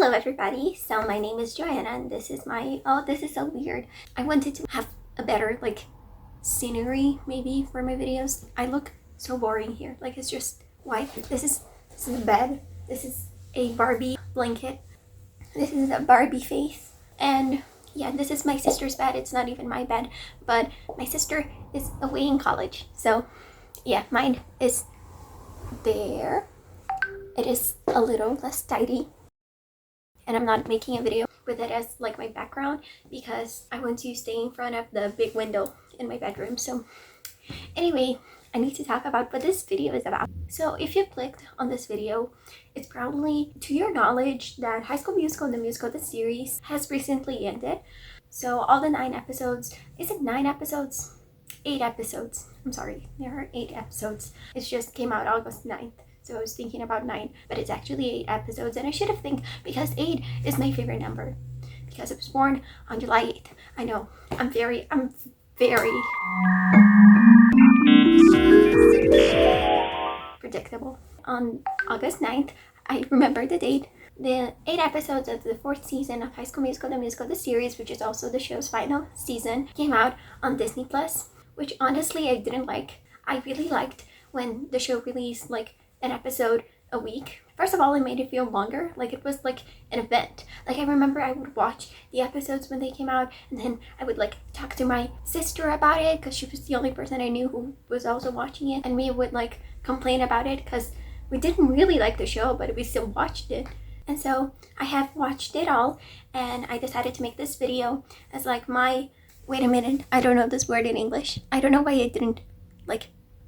Hello everybody, so my name is Joanna and this is my, oh this is so weird. I wanted to have a better scenery maybe for my videos. I look so boring here, it's just white. This is a bed, this is a Barbie blanket, this is a Barbie face, and yeah, this is my sister's bed. It's not even my bed, but my sister is away in college, so yeah, mine is there. It is a little less tidy, and I'm not making a video with it as my background because I want to stay in front of the big window in my bedroom. So anyway, I need to talk about what this video is about. So if you clicked on this video, it's probably to your knowledge that High School Musical, the musical, the series has recently ended. So all the 9 episodes, is it 9 episodes? 8 episodes. I'm sorry, there are 8 episodes. It just came out August 9th. So I was thinking about 9, but it's actually 8 episodes, and I should have think because 8 is my favorite number because I was born on July 8th. I know, I'm very predictable. On August 9th, I remember the date. The 8 episodes of the 4th season of High School Musical, the musical, the series, which is also the show's final season, came out on Disney Plus, which honestly I didn't like. I really liked when the show released an episode a week. First of all, it made it feel longer, it was an event. I remember I would watch the episodes when they came out, and then I would talk to my sister about it because she was the only person I knew who was also watching it, and we would complain about it because we didn't really like the show, but we still watched it. And so I have watched it all, and I decided to make this video as my, wait a minute, I don't know this word in English. I don't know why I didn't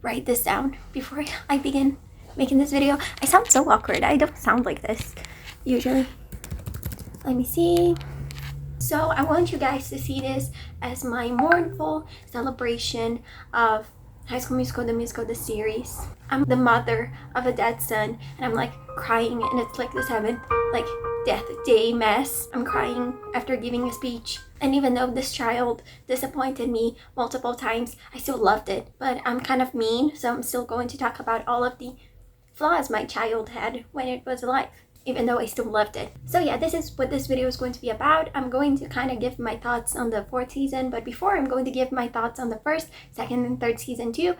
write this down before I begin making this video. I sound so awkward. I don't sound like this usually. Let me see. So I want you guys to see this as my mournful celebration of High School Musical, the musical, the series. I'm the mother of a dead son, and I'm crying, and it's the 7th death day mess. I'm crying after giving a speech, and even though this child disappointed me multiple times, I still loved it. But I'm kind of mean, so I'm still going to talk about all of the flaws my child had when it was alive, even though I still loved it. So yeah, this is what this video is going to be about. I'm going to kind of give my thoughts on the 4th season, but before I'm going to give my thoughts on the 1st, 2nd, and 3rd season too,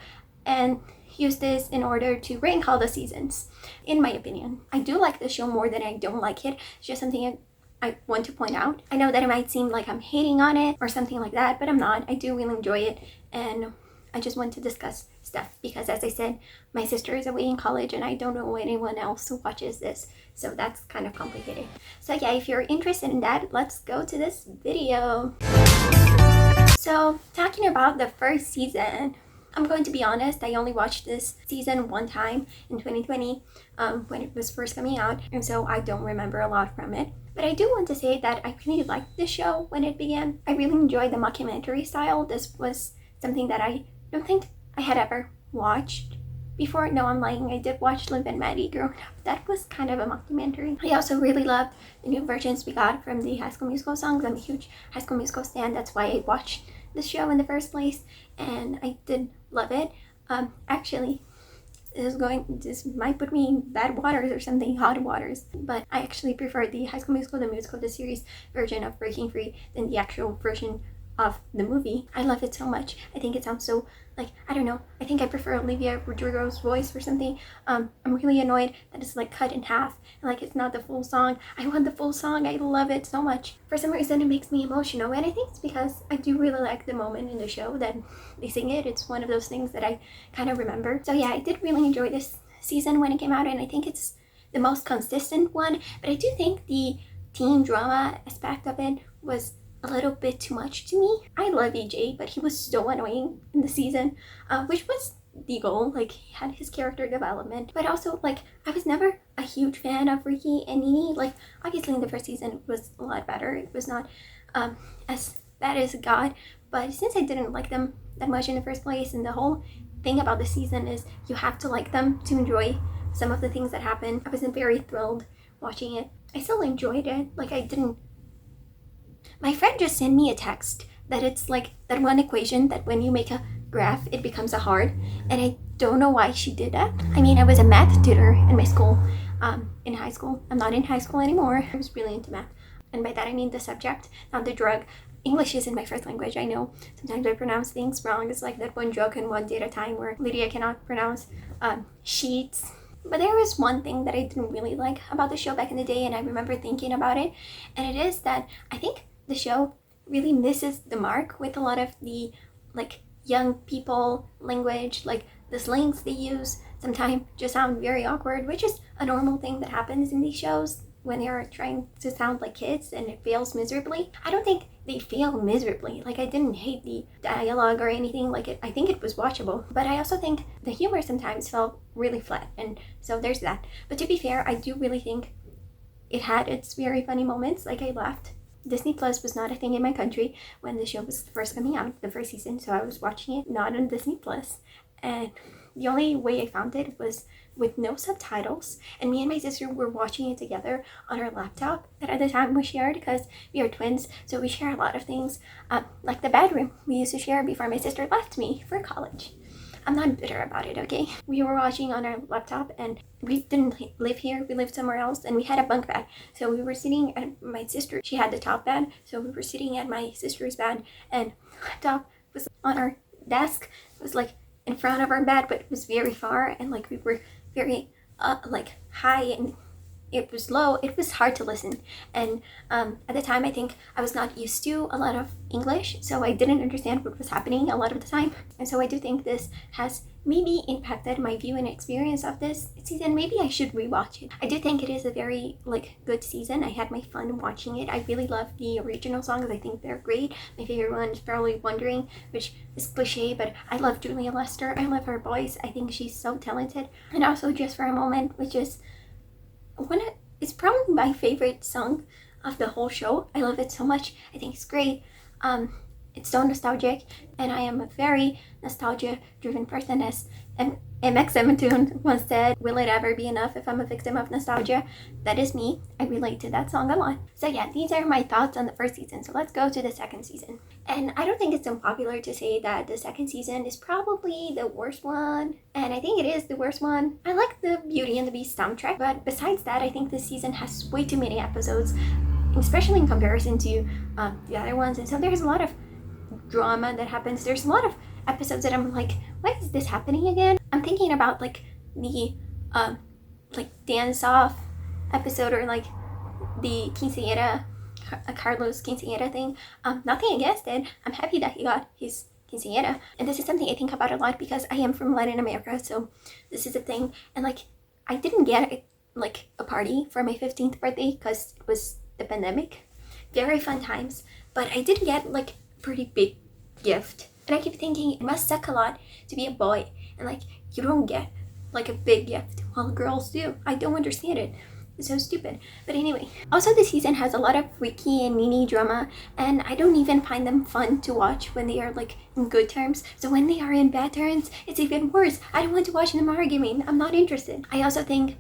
and use this in order to rank all the seasons, in my opinion. I do like the show more than I don't like it. It's just something I want to point out. I know that it might seem like I'm hating on it or something like that, but I'm not. I do really enjoy it, and I just want to discuss stuff because, as I said, my sister is away in college and I don't know anyone else who watches this, so that's kind of complicated. So yeah, if you're interested in that, let's go to this video. So talking about the 1st season, I'm going to be honest, I only watched this season one time in 2020 when it was first coming out, and so I don't remember a lot from it. But I do want to say that I really liked the show when it began. I really enjoyed the mockumentary style. This was something that I don't think I had ever watched before. No, I'm lying. I did watch Liv and Maddie growing up. That was kind of a mockumentary. I also really loved the new versions we got from the High School Musical songs. I'm a huge High School Musical stan. That's why I watched the show in the first place, and I did love it. Actually, this might put me in bad waters or something, hot waters, but I actually prefer the High School Musical, the musical, the series version of Breaking Free than the actual version of the movie. I love it so much. I think it sounds so I don't know, I think I prefer Olivia Rodrigo's voice or something. I'm really annoyed that it's cut in half and it's not the full song. I want the full song. I love it so much. For some reason it makes me emotional, and I think it's because I do really like the moment in the show that they sing it. It's one of those things that I kind of remember. So yeah, I did really enjoy this season when it came out, and I think it's the most consistent one, but I do think the teen drama aspect of it was a little bit too much to me. I love EJ, but he was so annoying in the season, which was the goal. He had his character development, but also I was never a huge fan of Ricky and Nini. Obviously in the 1st season it was a lot better. It was not as bad as it got, but since I didn't like them that much in the first place, and the whole thing about the season is you have to like them to enjoy some of the things that happen, I wasn't very thrilled watching it. I still enjoyed it. I didn't. My friend just sent me a text that it's that one equation that when you make a graph, it becomes a heart, and I don't know why she did that. I mean, I was a math tutor in my school. in high school. I'm not in high school anymore. I was really into math. And by that I mean the subject, not the drug. English isn't my first language, I know. Sometimes I pronounce things wrong. It's like that one joke in One Day at a Time where Lydia cannot pronounce sheets. But there was one thing that I didn't really like about the show back in the day, and I remember thinking about it, and it is that I think the show really misses the mark with a lot of the like young people language, like the slangs they use sometimes just sound very awkward, which is a normal thing that happens in these shows when they are trying to sound like kids and it fails miserably. I don't think they fail miserably. Like, I didn't hate the dialogue or anything like it. I think it was watchable, but I also think the humor sometimes felt really flat, and so there's that. But to be fair, I do really think it had its very funny moments. Like, I laughed. Disney Plus was not a thing in my country when the show was first coming out, the first season, so I was watching it not on Disney Plus, and the only way I found it was with no subtitles, and me and my sister were watching it together on our laptop that at the time we shared because we are twins, so we share a lot of things, like the bedroom we used to share before my sister left me for college. I'm not bitter about it, okay? We were watching on our laptop, and we didn't live here, we lived somewhere else, and we had a bunk bed. So we were sitting at my sister, she had the top bed, so we were sitting at my sister's bed, and the laptop was on our desk. It was like in front of our bed, but it was very far, and like we were very like high, and it was low. It was hard to listen, and at the time I think I was not used to a lot of English, so I didn't understand what was happening a lot of the time, and so I do think this has maybe impacted my view and experience of this season. Maybe I should rewatch it. I do think it is a very like good season. I had my fun watching it. I really love the original songs. I think they're great. My favorite one is probably Wondering, which is cliche, but I love Julia Lester. I love her voice. I think she's so talented. And also Just for a Moment, which is it's probably my favorite song of the whole show. I love it so much. I think it's great. It's so nostalgic, and I am a very nostalgia-driven person, as MXM once said, will it ever be enough if I'm a victim of nostalgia? That is me. I relate to that song a lot. So yeah, these are my thoughts on the first season. So let's go to the second season. And I don't think it's unpopular to say that the second season is probably the worst one. And I think it is the worst one. I like the Beauty and the Beast soundtrack, but besides that, I think this season has way too many episodes, especially in comparison to the other ones. And so there's a lot of drama that happens. There's a lot of episodes that I'm like, why is this happening again? I'm thinking about like the like dance off episode, or like the quinceañera, Carlos quinceañera thing. Nothing against it. I'm happy that he got his quinceañera, and this is something I think about a lot because I am from Latin America, so this is a thing. And like, I didn't get like a party for my 15th birthday because it was the pandemic. Very fun times, but I did get like pretty big gift, and I keep thinking it must suck a lot to be a boy and like you don't get like a big gift while girls do. I don't understand it. It's so stupid. But anyway, also this season has a lot of Ricky and Nini drama, and I don't even find them fun to watch when they are like in good terms. So when they are in bad terms, it's even worse. I don't want to watch them arguing. I'm not interested. I also think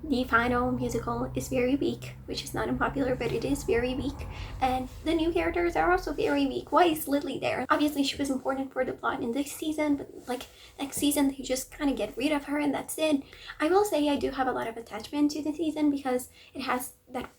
the final musical is very weak, which is not unpopular, but it is very weak, and the new characters are also very weak. Why is Lily there? Obviously she was important for the plot in this season, but like next season they just kind of get rid of her and that's it. I will say I do have a lot of attachment to the season because it has that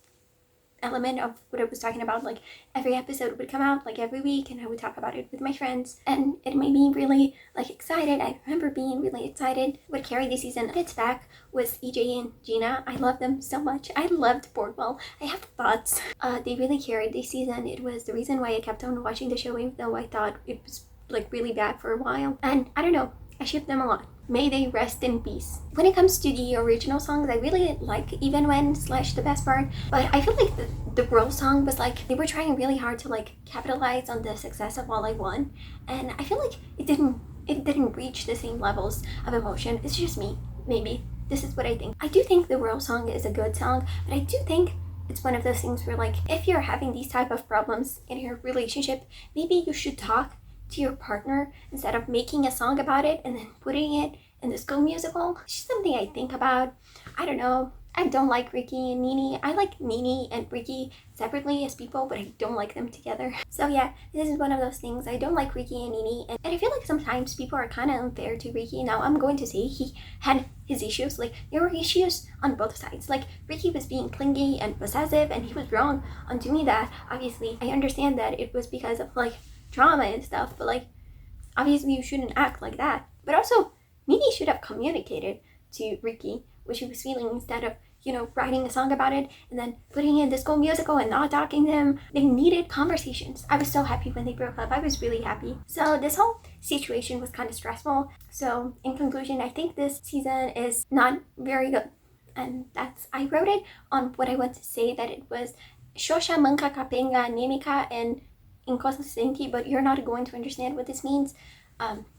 element of what I was talking about, like every episode would come out like every week and I would talk about it with my friends, and it made me really like excited. I remember being really excited. What carried this season its back was EJ and Gina. I love them so much. I loved Boardwell. I have thoughts. They really carried this season. It was the reason why I kept on watching the show, even though I thought it was like really bad for a while, and I don't know, I ship them a lot. May they rest in peace. When it comes to the original songs, I really like Even When / The Best Part, but I feel like the World song was like, they were trying really hard to like capitalize on the success of All I Want, and I feel like it didn't reach the same levels of emotion. It's just me, maybe. This is what I think. I do think the World song is a good song, but I do think it's one of those things where like, if you're having these type of problems in your relationship, maybe you should talk to your partner instead of making a song about it and then putting it in the school musical. It's just something I think about. I don't know. I don't like Ricky and Nini. I like Nini and Ricky separately as people, but I don't like them together. So yeah, this is one of those things. I don't like Ricky and Nini, and I feel like sometimes people are kind of unfair to Ricky. Now I'm going to say he had his issues. Like, there were issues on both sides. Like, Ricky was being clingy and possessive, and he was wrong on doing that. Obviously, I understand that it was because of like trauma and stuff, but like, obviously you shouldn't act like that. But also, Nini should have communicated to Ricky what she was feeling instead of, writing a song about it and then putting in the school musical and not talking to him. They needed conversations. I was so happy when they broke up. I was really happy. So this whole situation was kind of stressful. So in conclusion, I think this season is not very good. And I wrote it on what I want to say, that it was Shosha Manka Kapenga Nemika and Inconsistenti, but you're not going to understand what this means.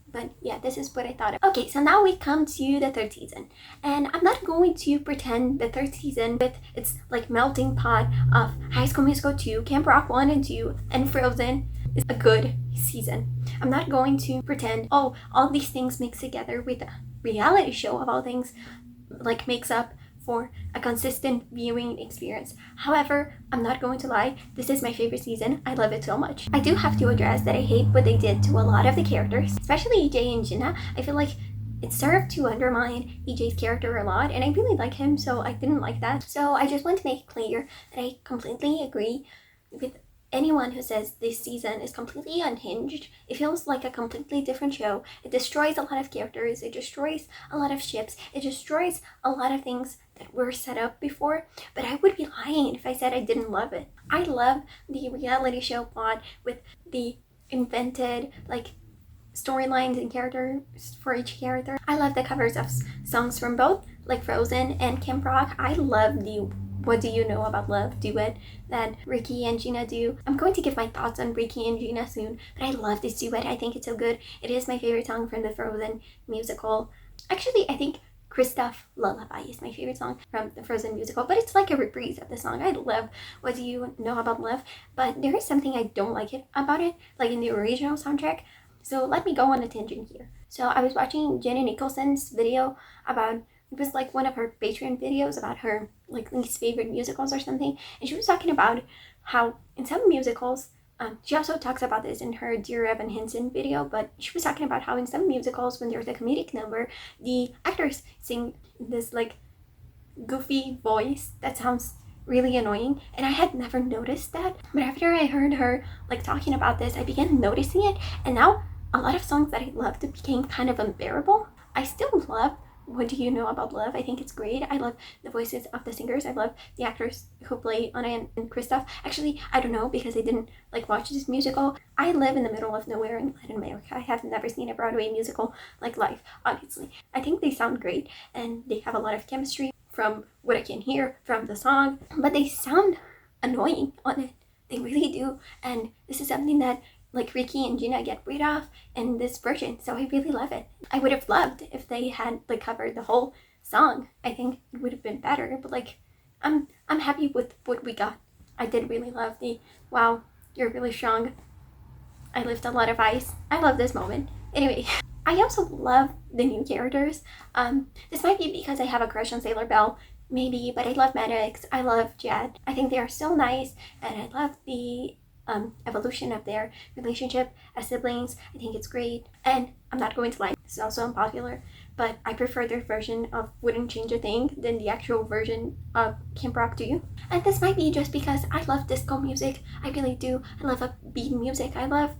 But yeah, this is what I thought of. Okay, so now we come to the third season. And I'm not going to pretend the third season with its like melting pot of High School Musical 2, Camp Rock 1 and 2, and Frozen is a good season. I'm not going to pretend, oh, all these things mixed together with a reality show of all things like makes up for a consistent viewing experience. However, I'm not going to lie, this is my favorite season. I love it so much. I do have to address that I hate what they did to a lot of the characters, especially EJ and Jinna. I feel like it served to undermine EJ's character a lot, and I really like him, so I didn't like that. So I just want to make it clear that I completely agree with anyone who says this season is completely unhinged. It feels like a completely different show. It destroys a lot of characters, it destroys a lot of ships, it destroys a lot of things that were set up before, but I would be lying if I said I didn't love it. I love the reality show plot with the invented like storylines and characters for each character. I love the covers of songs from both like Frozen and Camp Rock. I love the What Do You Know About Love duet that Ricky and Gina do. I'm going to give my thoughts on Ricky and Gina soon, but I love this duet. I think it's so good. It is my favorite song from the Frozen musical. Actually, I think Kristoff Lullaby is my favorite song from the Frozen musical, but it's like a reprise of the song. I love What Do You Know About Love, but there is something I don't like about it, like in the original soundtrack. So let me go on a tangent here. So I was watching Jenny Nicholson's video about, it was like one of her Patreon videos about her like least favorite musicals or something, and she was talking about how in some musicals, she also talks about this in her Dear Evan Hansen video, but she was talking about how in some musicals, when there's a comedic number, the actors sing this like goofy voice that sounds really annoying, and I had never noticed that, but after I heard her like talking about this, I began noticing it, and now a lot of songs that I loved became kind of unbearable. I still love What Do You Know About Love? I think it's great. I love the voices of the singers. I love the actors who play Anna and Kristoff. Actually, I don't know because I didn't like watch this musical. I live in the middle of nowhere in Latin America. I have never seen a Broadway musical like live, obviously. I think they sound great and they have a lot of chemistry from what I can hear from the song, but they sound annoying on it. They really do. And this is something that like Ricky and Gina get rid of in this version, so I really love it. I would have loved if they had like covered the whole song. I think it would have been better, but like I'm happy with what we got. I did really love the wow, you're really strong, I lift a lot of ice. I love this moment. Anyway, I also love the new characters. This might be because I have a crush on Sailor Bell, maybe, but I love Maddox, I love Jed. I think they are so nice, and I love the evolution of their relationship as siblings. I think it's great, and I'm not going to lie, this is also unpopular, but I prefer their version of Wouldn't Change a Thing than the actual version of Camp Rock 2. And this might be just because I love disco music. I really do. I love upbeat music. I love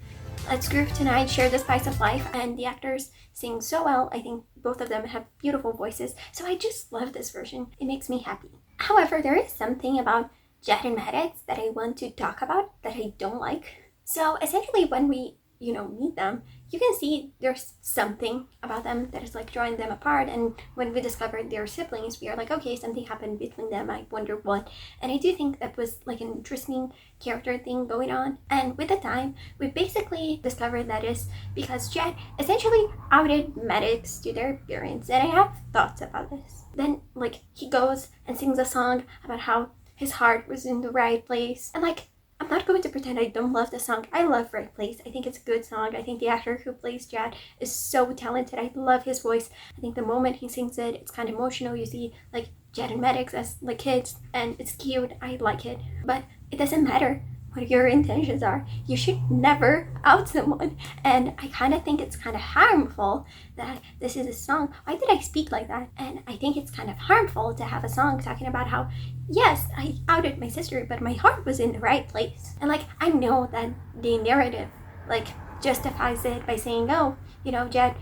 Let's Groove Tonight, Share the Spice of Life, and the actors sing so well. I think both of them have beautiful voices, so I just love this version. It makes me happy. However, there is something about Jed and Maddox that I want to talk about that I don't like. So essentially when we, meet them, you can see there's something about them that is like drawing them apart, and when we discovered they're siblings, we are like, okay, something happened between them, I wonder what. And I do think that was like an interesting character thing going on, and with the time, we basically discovered that is because Jed essentially outed Maddox to their parents, and I have thoughts about this. Then like he goes and sings a song about how his heart was in the right place. And like, I'm not going to pretend I don't love the song. I love Right Place. I think it's a good song. I think the actor who plays Jed is so talented. I love his voice. I think the moment he sings it, it's kind of emotional. You see like Jed and Maddox as like kids, and it's cute, I like it, but it doesn't matter what your intentions are. You should never out someone. And I kind of think it's kind of harmful that this is a song. Why did I speak like that? And I think it's kind of harmful to have a song talking about how, yes, I outed my sister, but my heart was in the right place. And like, I know that the narrative like justifies it by saying, oh, you know, Jed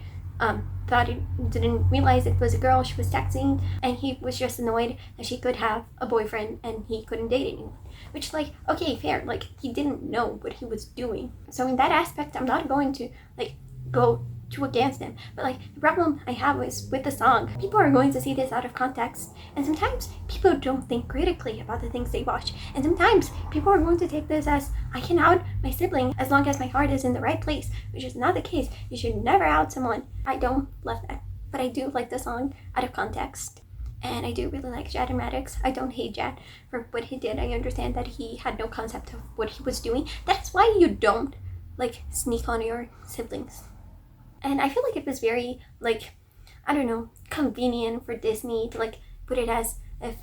thought it didn't realize it was a girl she was texting, and he was just annoyed that she could have a boyfriend and he couldn't date anyone. Which, like, okay, fair, like, he didn't know what he was doing. So in that aspect, I'm not going to like go too against him. But like, the problem I have is with the song, people are going to see this out of context, and sometimes people don't think critically about the things they watch, and sometimes people are going to take this as, I can out my sibling as long as my heart is in the right place, which is not the case. You should never out someone. I don't love that, but I do like the song out of context. And I do really like Jed and Maddox. I don't hate Jed for what he did. I understand that he had no concept of what he was doing. That's why you don't like sneak on your siblings. And I feel like it was very, like, I don't know, convenient for Disney to like put it as if,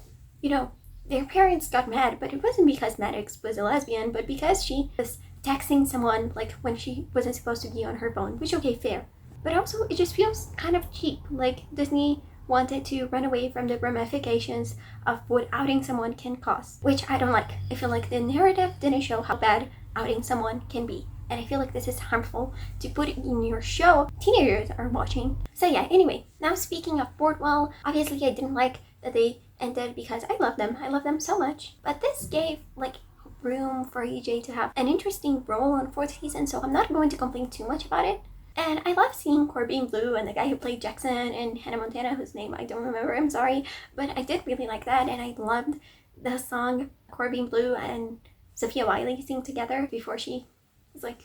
you know, their parents got mad, but it wasn't because Maddox was a lesbian, but because she was texting someone like when she wasn't supposed to be on her phone, which, okay, fair. But also it just feels kind of cheap. Like, Disney wanted to run away from the ramifications of what outing someone can cost, which I don't like. I feel like the narrative didn't show how bad outing someone can be, and I feel like this is harmful to put it in your show teenagers are watching. So yeah, anyway, now speaking of Boardwell, obviously I didn't like that they ended because I love them so much, but this gave like room for EJ to have an interesting role on 4th season, so I'm not going to complain too much about it. And I love seeing Corbin Blue and the guy who played Jackson in Hannah Montana, whose name I don't remember, I'm sorry. But I did really like that, and I loved the song Corbin Blue and Sophia Wiley sing together before she was like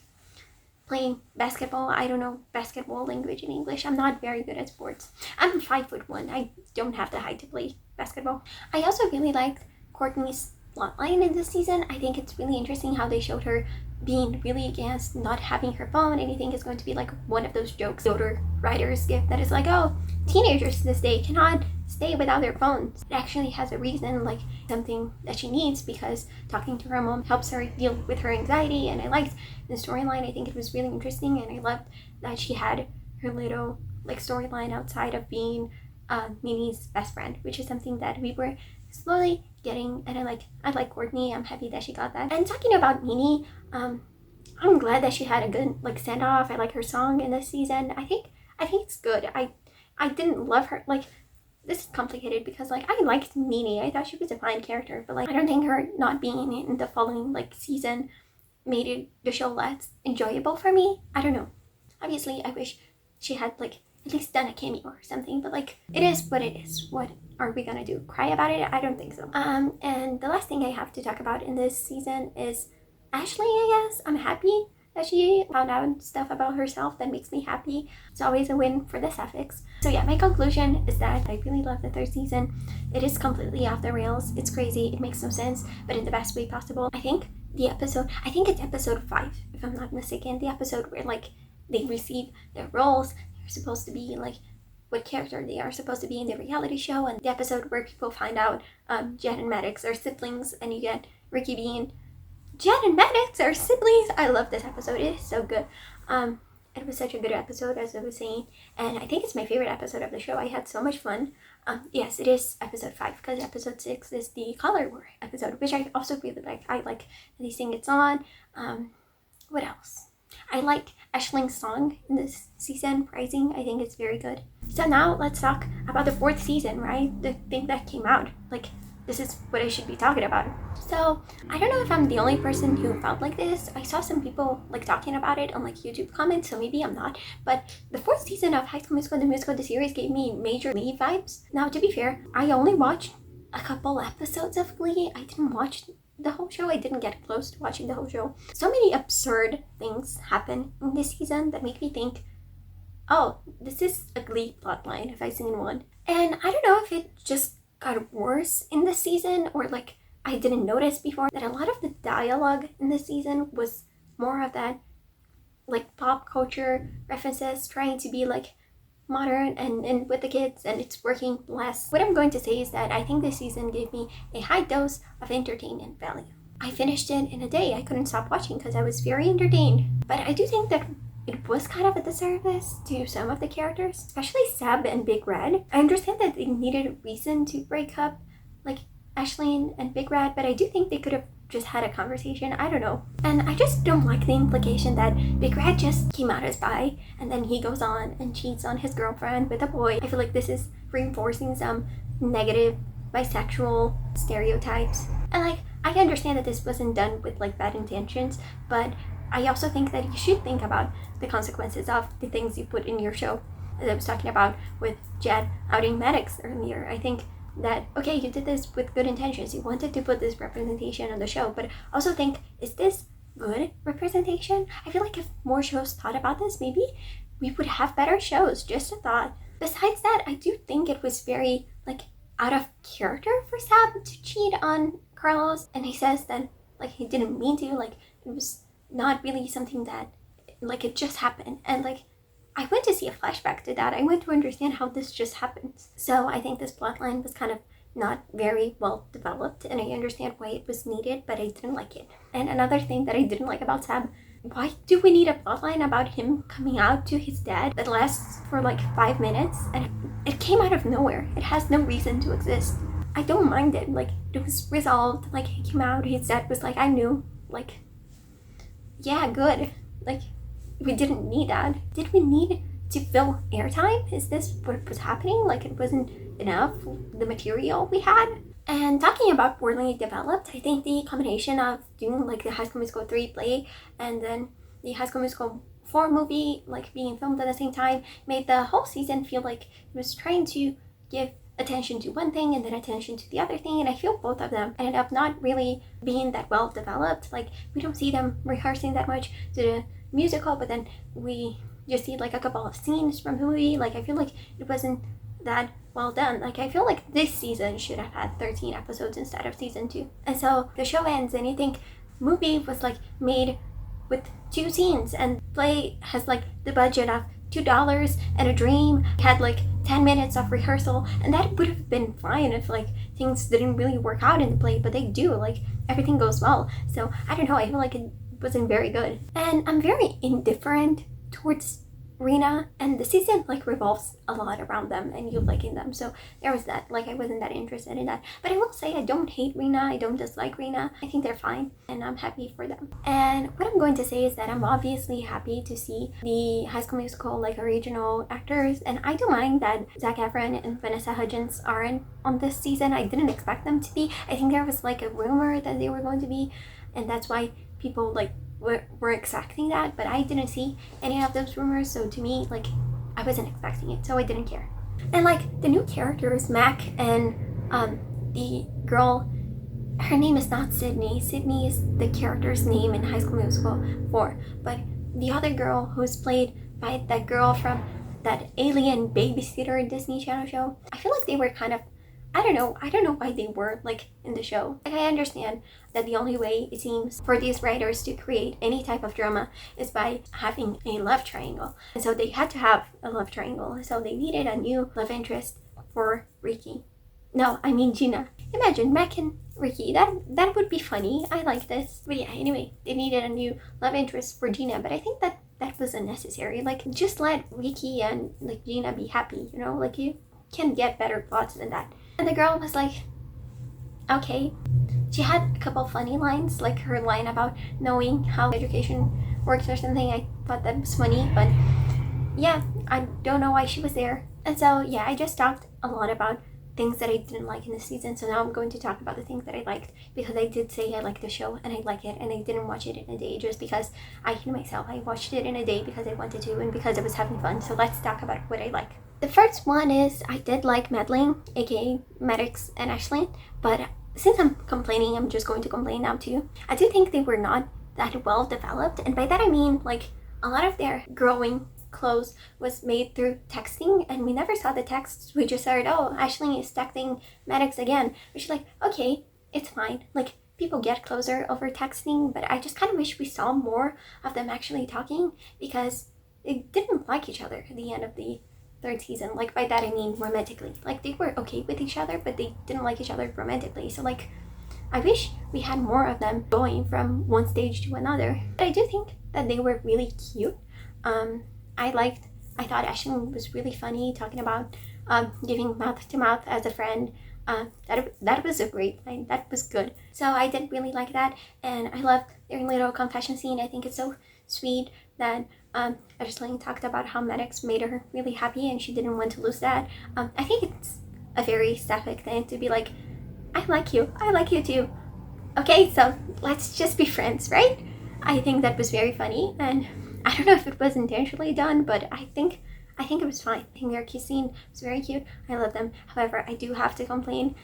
playing basketball. I don't know basketball language in English. I'm not very good at sports. I'm 5'1". I don't have the height to play basketball. I also really liked Courtney's plotline in this season. I think it's really interesting how they showed her being really against not having her phone. And I think it's going to be like one of those jokes older writers give that is like, oh, teenagers this day cannot stay without their phones. It actually has a reason, like something that she needs, because talking to her mom helps her deal with her anxiety. And I liked the storyline. I think it was really interesting, and I loved that she had her little like storyline outside of being Mimi's best friend, which is something that we were slowly getting, and I like Courtney. I'm happy that she got that. And talking about Mimi, I'm glad that she had a good like send off. I like her song in this season. I think it's good. I didn't love her, like, this is complicated because like I liked Mimi. I thought she was a fine character, but like I don't think her not being in the following like season made it the show less enjoyable for me. I don't know. Obviously I wish she had like at least done a cameo or something, but like it is what it is. What are we gonna do? Cry about it? I don't think so. And the last thing I have to talk about in this season is Ashley, I guess. I'm happy that she found out stuff about herself that makes me happy. It's always a win for the Sapphics. So yeah, my conclusion is that I really love the 3rd season. It is completely off the rails. It's crazy. It makes no sense, but in the best way possible. I think it's episode 5, if I'm not mistaken, the episode where like they receive their roles. They're supposed to be like what character they are supposed to be in the reality show, and the episode where people find out Jed and Maddox are siblings, and you get Ricky being Jed and Maddox are siblings. I love this episode. It is so good. It was such a good episode, as I was saying, and I think it's my favorite episode of the show. I had so much fun. Yes, it is episode 5, because episode 6 is the color war episode, which I also really like. I like that they sing its on. What else? I like Ashling's song in this season, Rising. I think it's very good. So now let's talk about the 4th season, right? The thing that came out. Like, this is what I should be talking about. So I don't know if I'm the only person who felt like this. I saw some people like talking about it on like YouTube comments, so maybe I'm not. But the 4th season of High School Musical, the musical, the series, gave me major Glee vibes. Now, to be fair, I only watched a couple episodes of Glee. I didn't watch the whole show. I didn't get close to watching the whole show. So many absurd things happen in this season that make me think, oh, this is a Glee plotline if I've seen one. And I don't know if it just got worse in this season, or like I didn't notice before that a lot of the dialogue in this season was more of that like pop culture references, trying to be like modern and with the kids, and it's working less. What I'm going to say is that I think this season gave me a high dose of entertainment value. I finished it in a day. I couldn't stop watching because I was very entertained. But I do think that it was kind of a disservice to some of the characters, especially Seb and Big Red. I understand that they needed a reason to break up, like Ashley and Big Red, but I do think they could have just had a conversation. I don't know. And I just don't like the implication that Big Red just came out as bi and then he goes on and cheats on his girlfriend with a boy. I feel like this is reinforcing some negative bisexual stereotypes. And like, I understand that this wasn't done with like bad intentions, but I also think that you should think about the consequences of the things you put in your show. As I was talking about with Jed outing Maddox earlier, I think that, okay, you did this with good intentions. You wanted to put this representation on the show, but also think, is this good representation? I feel like if more shows thought about this, maybe we would have better shows. Just a thought. Besides that, I do think it was very like out of character for Sab to cheat on Carlos, and he says that like he didn't mean to, like it was not really something that like it just happened. And like I went to see a flashback to that. I went to understand how this just happens. So I think this plotline was kind of not very well developed, and I understand why it was needed, but I didn't like it. And another thing that I didn't like about Sab, why do we need a plotline about him coming out to his dad that lasts for like 5 minutes? And it came out of nowhere. It has no reason to exist. I don't mind it. Like, it was resolved. Like, he came out, his dad was like, I knew. Like, yeah, good. Like, we didn't need that. Did we need to fill airtime? Is this what was happening? Like, it wasn't enough, the material we had? And talking about poorly developed, I think the combination of doing like the High School Musical 3 play and then the High School Musical 4 movie like being filmed at the same time made the whole season feel like it was trying to give attention to one thing and then attention to the other thing, and I feel both of them ended up not really being that well developed. Like, we don't see them rehearsing that much to the musical, but then we just see like a couple of scenes from the movie. Like, I feel like it wasn't that well done. Like, I feel like this season should have had 13 episodes instead of season 2. And so the show ends, and you think movie was like made with 2 scenes, and play has like the budget of $2 and a dream had like 10 minutes of rehearsal, and that would have been fine if like things didn't really work out in the play, but they do. Like, everything goes well. So I don't know, I feel like it wasn't very good. And I'm very indifferent towards Rena, and the season like revolves a lot around them and you liking them, so there was that. Like, I wasn't that interested in that, but I will say I don't hate Rena, I don't dislike Rena. I think they're fine and I'm happy for them. And what I'm going to say is that I'm obviously happy to see the High School Musical like original actors, and I don't mind that Zac Efron and Vanessa Hudgens aren't on this season. I didn't expect them to be. I think there was like a rumor that they were going to be, and that's why people like were expecting that, but I didn't see any of those rumors, so to me, like, I wasn't expecting it, so I didn't care. And like, the new characters, Mac and the girl, her name is not Sydney. Sydney is the character's name in High School Musical 4, but the other girl who's played by that girl from that alien babysitter Disney Channel show, I feel like they were kind of, I don't know why they were like in the show. Like, I understand that the only way it seems for these writers to create any type of drama is by having a love triangle. And so they had to have a love triangle. So they needed a new love interest for Ricky. No, I mean Gina. Imagine Mac and Ricky. That would be funny. I like this. But yeah, anyway, they needed a new love interest for Gina, but I think that was unnecessary. Like, just let Ricky and like Gina be happy, you know? Like, you can get better plots than that. And the girl was like, okay. She had a couple funny lines, like her line about knowing how education works or something. I thought that was funny, but yeah, I don't know why she was there. And so yeah, I just talked a lot about things that I didn't like in this season, so now I'm going to talk about the things that I liked, because I did say I liked the show and I like it, and I didn't watch it in a day just because I hate myself. I watched it in a day because I wanted to and because I was having fun. So let's talk about what I like. The first one is I did like Madeline, aka Maddox and Ashley, but since I'm complaining, I'm just going to complain now too. I do think they were not that well developed, and by that I mean like a lot of their growing clothes was made through texting, and we never saw the texts. We just heard, oh, Ashley is texting Maddox again, which is like, okay, it's fine. Like, people get closer over texting, but I just kind of wish we saw more of them actually talking, because they didn't like each other at the end of the third season. Like, by that I mean romantically. Like, they were okay with each other, but they didn't like each other romantically. So, like, I wish we had more of them going from one stage to another. But I do think that they were really cute. I thought Ashlyn was really funny, talking about giving mouth to mouth as a friend. That was a great line. That was good. So I did really like that, and I loved their little confession scene. I think it's so sweet that Ashlyn talked about how Maddox made her really happy, and she didn't want to lose that. I think it's a very sapphic thing to be like, I like you too. Okay, so let's just be friends, right? I think that was very funny, and I don't know if it was intentionally done, but I think it was fine. I think their kiss scene was very cute. I love them. However, I do have to complain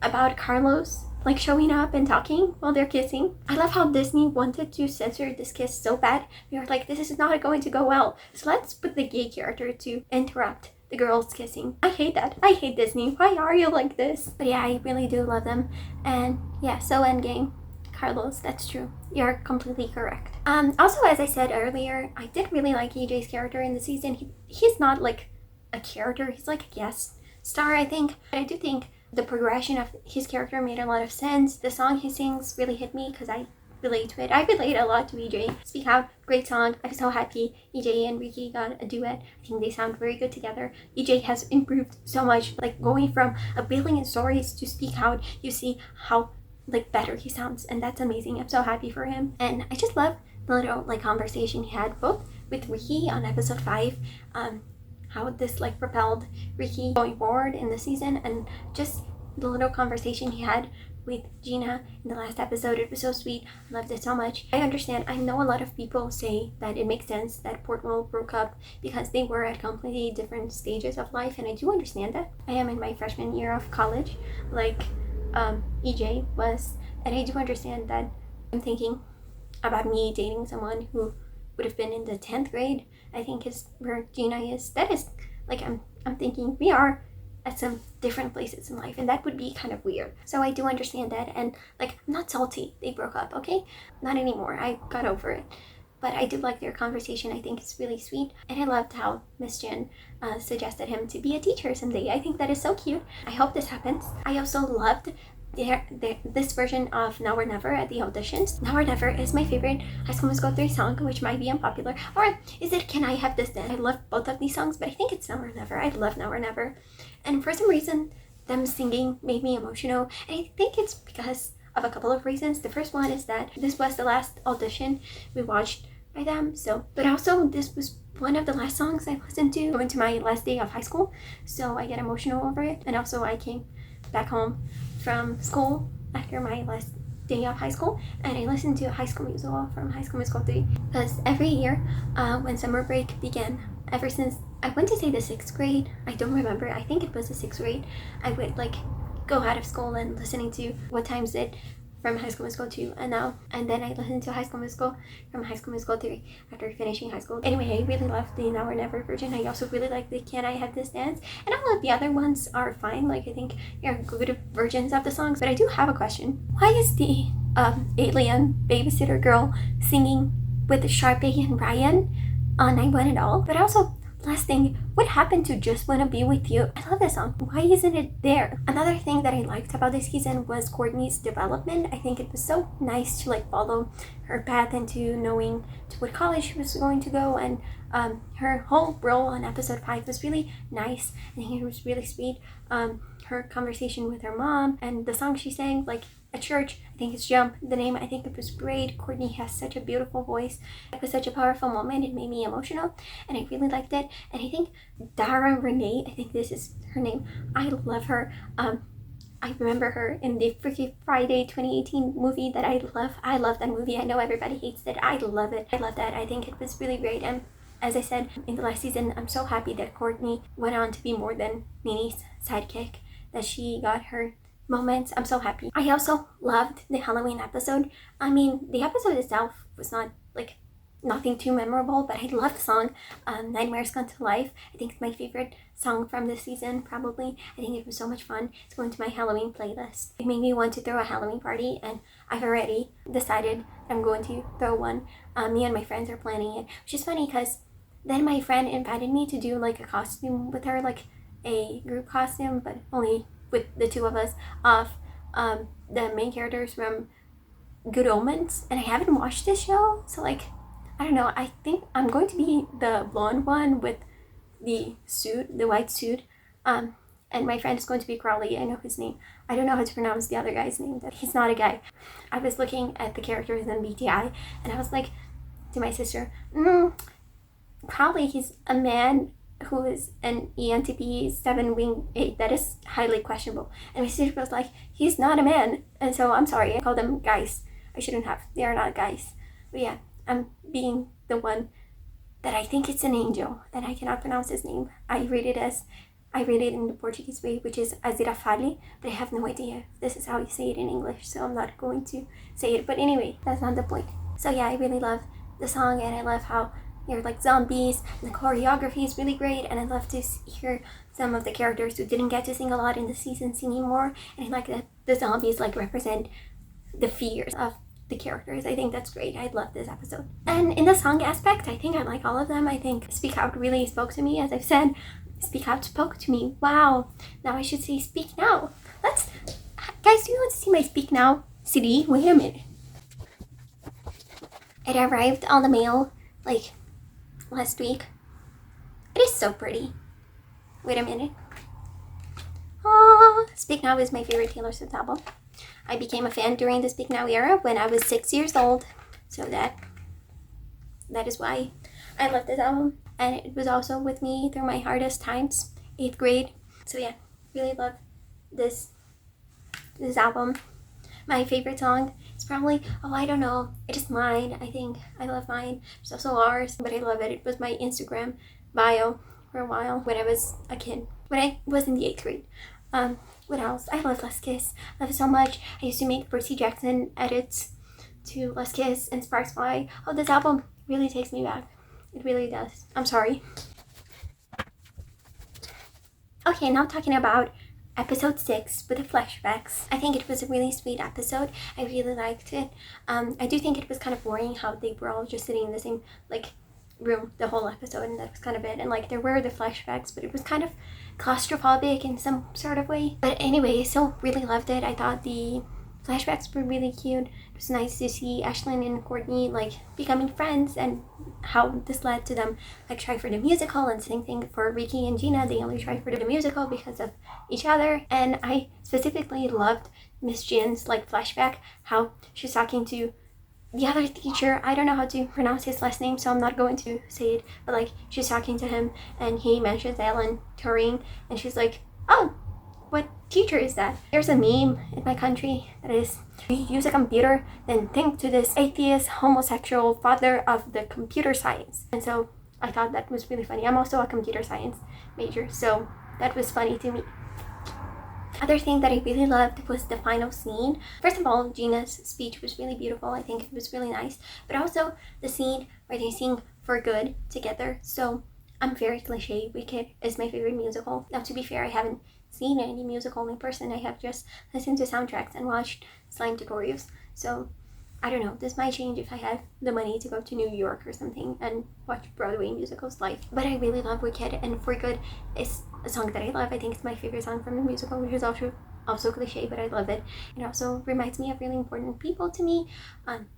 about Carlos like showing up and talking while they're kissing. I love how Disney wanted to censor this kiss so bad. They were like, this is not going to go well, so let's put the gay character to interrupt the girls kissing. I hate that. I hate Disney. Why are you like this? But yeah, I really do love them. And yeah, so Endgame. Carlos, that's true. You're completely correct. Also, as I said earlier, I did really like EJ's character in the season. He's not like a character, he's like a guest star, I think. But I do think the progression of his character made a lot of sense. The song he sings really hit me because I relate to it. I relate a lot to EJ. Speak Out, great song. I'm so happy EJ and Ricky got a duet. I think they sound very good together. EJ has improved so much, like going from a billion stories to Speak Out. You see how like better he sounds, and that's amazing. I'm so happy for him. And I just love the little like conversation he had both with Ricky on episode 5, how this like propelled Ricky going forward in the season, and just the little conversation he had with Gina in the last episode. It was so sweet. I loved it so much. I understand. I know a lot of people say that it makes sense that Portwell broke up because they were at completely different stages of life, and I do understand that. I am in my freshman year of college, like EJ was, and I do understand that. I'm thinking about me dating someone who would have been in the 10th grade, I think is where Gina is. That is like, I'm thinking we are at some different places in life, and that would be kind of weird. So I do understand that, and like, I'm not salty they broke up, okay? Not anymore. I got over it. But I do like their conversation. I think it's really sweet. And I loved how Miss Jen suggested him to be a teacher someday. I think that is so cute. I hope this happens. I also loved this version of Now or Never at the auditions. Now or Never is my favorite High School Musical 3 song, which might be unpopular. Or is it Can I Have This Then? I love both of these songs, but I think it's Now or Never. I love Now or Never. And for some reason, them singing made me emotional. And I think it's because of a couple of reasons. The first one is that this was the last audition we watched by them, but also this was one of the last songs I listened to going to my last day of high school, so I get emotional over it. And also I came back home from school after my last day of high school, and I listened to High School Musical from High School Musical 3 because every year when summer break began, ever since I went to say the 6th grade, I don't remember, I think it was the 6th grade, I would like go out of school and listening to What Time's It from High School Musical 2, and then I listened to High School Musical from High School Musical 3 after finishing high school. Anyway, I really love the Now or Never version. I also really like the Can I Have This Dance, and all of the other ones are fine. Like, I think they're good versions of the songs, but I do have a question. Why is the alien babysitter girl singing with Sharpay and Ryan on I Want It All? But also, last thing, what happened to Just Wanna Be With You? I love that song. Why isn't it there? Another thing that I liked about this season was Courtney's development. I think it was so nice to like follow her path into knowing to what college she was going to go, and her whole role on episode 5 was really nice. I think it was really sweet. Her conversation with her mom and the song she sang like at church, I think it's Jump, the name, I think it was great. Courtney has such a beautiful voice. It was such a powerful moment. It made me emotional, and I really liked it. And I think Dara Renee, I think this is her name, I love her. I remember her in the Freaky Friday 2018 movie that I love. I love that movie. I know everybody hates it. I love it. I love that. I think it was really great. And as I said in the last season, I'm so happy that Courtney went on to be more than Nini's sidekick, that she got her moments. I'm so happy. I also loved the Halloween episode. I mean, the episode itself was not like nothing too memorable, but I love the song Nightmares Come to Life. I think it's my favorite song from this season, probably. I think it was so much fun. It's going to my Halloween playlist. It made me want to throw a Halloween party, and I've already decided I'm going to throw one. Me and my friends are planning it, which is funny because Then my friend invited me to do like a costume with her, like a group costume, but only with the two of us, of the main characters from Good Omens. And I haven't watched this show, so like, I don't know, I think I'm going to be the blonde one with the suit, the white suit. And my friend is going to be Crowley. I know his name. I don't know how to pronounce the other guy's name. He's not a guy. I was looking at the characters in BTI, and I was like to my sister, Crowley, he's a man who is an ENTP 7 wing 8. That is highly questionable. And my sister was like, he's not a man. And so I'm sorry, I called them guys. I shouldn't have. They are not guys. But yeah, I'm being the one that I think it's an angel, and I cannot pronounce his name. I read it in the Portuguese way, which is Azirafale, but I have no idea if this is how you say it in English, so I'm not going to say it. But anyway, that's not the point. So yeah, I really love the song, and I love how they're like zombies, and the choreography is really great, and I love to hear some of the characters who didn't get to sing a lot in the season singing more, and I like that the zombies like represent the fears of the characters. I think that's great. I love this episode. And in the song aspect, I think I like all of them. I think Speak Out really spoke to me. As I've said, Speak Out spoke to me. Wow. Now I should say Speak Now. Guys, do you want to see my Speak Now CD? Wait a minute. It arrived on the mail like last week. It is so pretty. Wait a minute. Speak Now is my favorite Taylor Swift album. I became a fan during the Speak Now era when I was 6 years old. So that is why I love this album. And it was also with me through my hardest times, 8th grade. So yeah, really love this album. My favorite song is probably, I don't know, it is Mine. I think I love Mine. It's also ours, but I love it. It was my Instagram bio for a while when I was a kid, when I was in the 8th grade. What else? I love Last Kiss. I love it so much. I used to make Percy Jackson edits to Last Kiss and Sparks Fly. Oh, this album really takes me back. It really does. I'm sorry. Okay, now talking about episode 6 with the flashbacks. I think it was a really sweet episode. I really liked it. I do think it was kind of boring how they were all just sitting in the same room the whole episode, and that was kind of it. And there were the flashbacks, but it was kind of claustrophobic in some sort of way. But anyway, still really loved it. I thought the flashbacks were really cute. It was nice to see Ashlyn and Courtney becoming friends, and how this led to them try for the musical. And same thing for Ricky and Gina. They only tried for the musical because of each other. And I specifically loved Miss Jin's flashback, how she's talking to the other teacher. I don't know how to pronounce his last name, so I'm not going to say it, but she's talking to him and he mentions Alan Turing, and she's like, oh, what teacher is that? There's a meme in my country that is, you use a computer, then think to this atheist homosexual father of the computer science. And so I thought that was really funny. I'm also a computer science major, so that was funny to me. Other thing that I really loved was the final scene. First of all, Gina's speech was really beautiful. I think it was really nice. But also the scene where they sing For Good together. So I'm very cliche. Wicked is my favorite musical. Now, to be fair, I haven't seen any musical in person. I have just listened to soundtracks and watched slime tutorials. So I don't know, this might change if I have the money to go to New York or something and watch Broadway musicals live. But I really love Wicked, and For Good is a song that I love. I think it's my favorite song from the musical, which is also cliche, but I love it. It also reminds me of really important people to me.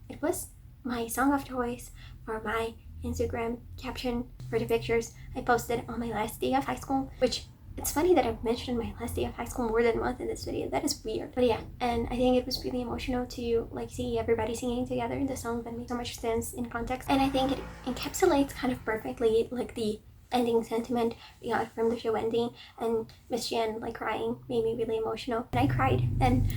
It was my song of choice for my Instagram caption for the pictures I posted on my last day of high school, which it's funny that I've mentioned my last day of high school more than a month in this video. That is weird. But yeah, and I think it was really emotional to see everybody singing together in the song that made so much sense in context. And I think it encapsulates kind of perfectly the ending sentiment we got from the show ending. And Miss Jen crying made me really emotional. And I cried, and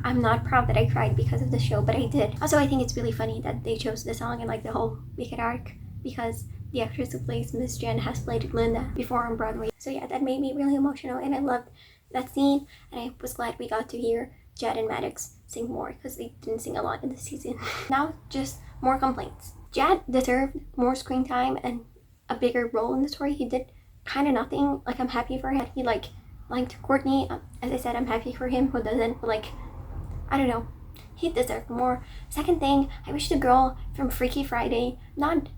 I'm not proud that I cried because of the show, but I did. Also, I think it's really funny that they chose the song and the whole Wicked arc, because the actress who plays Miss Jen has played Glinda before on Broadway. So yeah, that made me really emotional, and I loved that scene, and I was glad we got to hear Jed and Maddox sing more, because they didn't sing a lot in the season. Now, just more complaints. Jed deserved more screen time and a bigger role in the story. He did kind of nothing. I'm happy for him. He liked Courtney. As I said, I'm happy for him. Who doesn't? I don't know. He deserved more. Second thing, I wish the girl from Freaky Friday, not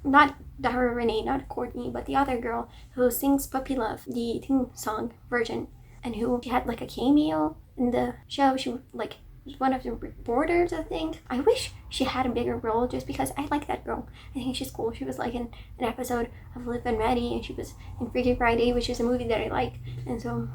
not Dara Renee, not Courtney, but the other girl who sings Puppy Love, the theme song version, and who she had like a cameo in the show. She like was one of the reporters, I think. I wish she had a bigger role just because I like that girl. I think she's cool. She was like in an episode of Liv and Maddie, and she was in Freaky Friday, which is a movie that I like, and so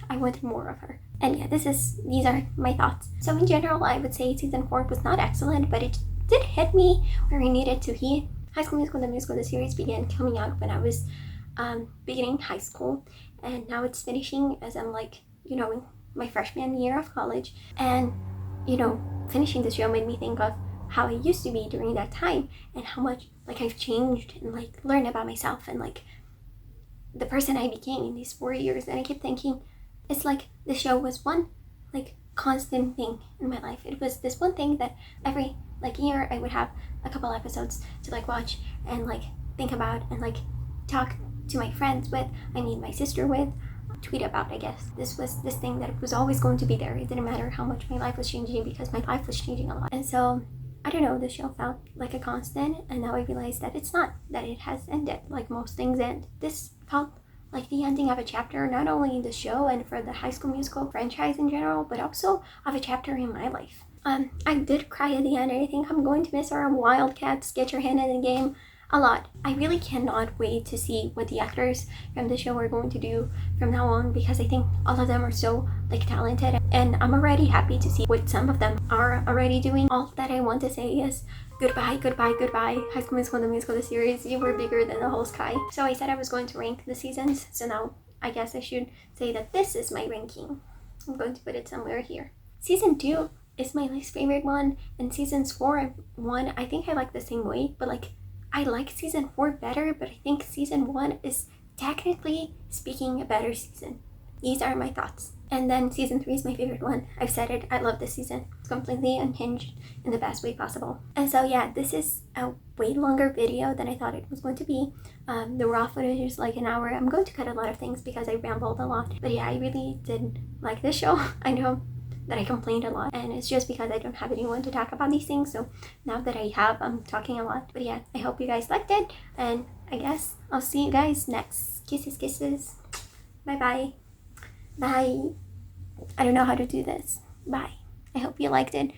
I wanted more of her. And yeah, these are my thoughts. So in general, I would say season 4 was not excellent, but it did hit me where I needed to hit. High School Musical, the series began coming out when I was beginning high school, and now it's finishing as I'm like, in my freshman year of college. And, finishing the show made me think of how I used to be during that time and how much like I've changed and like learned about myself and like the person I became in these 4 years. And I kept thinking, it's like the show was one like constant thing in my life. It was this one thing that every like year I would have a couple episodes to like watch and like think about and like talk to my friends with, my sister with, tweet about. I guess this was this thing that was always going to be there. It didn't matter how much my life was changing, because my life was changing a lot. And so I don't know, the show felt like a constant, and now I realize that it's not, that it has ended like most things end. This felt like the ending of a chapter, not only in the show and for the High School Musical franchise in general, but also of a chapter in my life. I did cry at the end, and I think I'm going to miss our Wildcats Get Your Hand in the Game a lot. I really cannot wait to see what the actors from the show are going to do from now on, because I think all of them are so like talented, and I'm already happy to see what some of them are already doing. All that I want to say is goodbye, goodbye, goodbye. High School Musical, the series, you were bigger than the whole sky. So I said I was going to rank the seasons, so now I guess I should say that this is my ranking. I'm going to put it somewhere here. Season 2 is my least favorite one, and seasons 4 and 1 I think I like the same way, but like I like season 4 better, but I think season 1 is technically speaking a better season. These are my thoughts. And then season 3 is my favorite one. I've said it, I love this season. It's completely unhinged in the best way possible. And so yeah, this is a way longer video than I thought it was going to be. The raw footage is like an hour. I'm going to cut a lot of things because I rambled a lot. But yeah, I really did like this show. I know that I complained a lot, and it's just because I don't have anyone to talk about these things. So now that I have, I'm talking a lot. But yeah, I hope you guys liked it, and I guess I'll see you guys next. Kisses, kisses. Bye bye. Bye. I don't know how to do this. Bye. I hope you liked it.